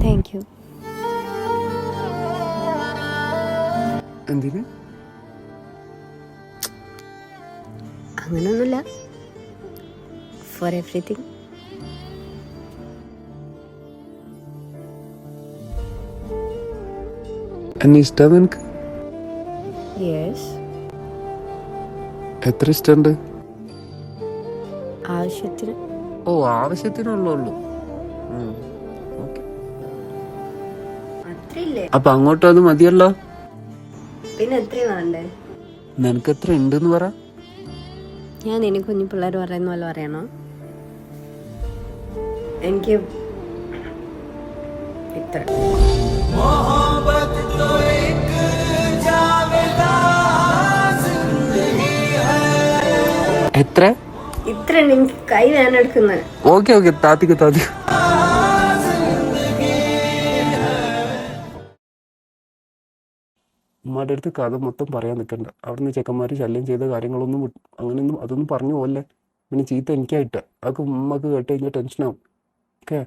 Thank you. എന്തിന്? അങ്ങനൊന്നുമില്ല. Four everything. എന്നെ ഇഷ്ടം നിനക്ക്? യെസ്. എത്ര ഇഷ്ടമുണ്ട്? ആവശ്യത്തിന്. ഓ, ആവശ്യത്തിനുള്ളൂ. അത്രയില്ലേ? അപ്പൊ അങ്ങോട്ടും അത് മതിയല്ലോ. പിന്നെ എത്രയും വേണ്ടേ? നിനക്ക് എത്ര ഉണ്ടെന്ന് പറ. ഞാൻ ഇനി കുഞ്ഞു പിള്ളേർ പറയുന്ന പോലെ പറയണോ? എനിക്ക് ഇത്ര. എത്ര? ഇത്ര എനിക്ക് കൈ വേനെടുക്കുന്നത്. ഓക്കെ താത്തിക്ക്. ഉമ്മാരുടെ അടുത്ത് കഥ മൊത്തം പറയാൻ നിൽക്കണ്ട. അവിടുന്ന് ചെക്കന്മാർ ശല്യം ചെയ്ത കാര്യങ്ങളൊന്നും അതൊന്നും പറഞ്ഞു പോകല്ലേ. പിന്നെ ചീത്ത എനിക്കായിട്ട് അതൊക്കെ ഉമ്മക്ക് കേട്ട് കഴിഞ്ഞാൽ ടെൻഷനാവും. ഓക്കെ.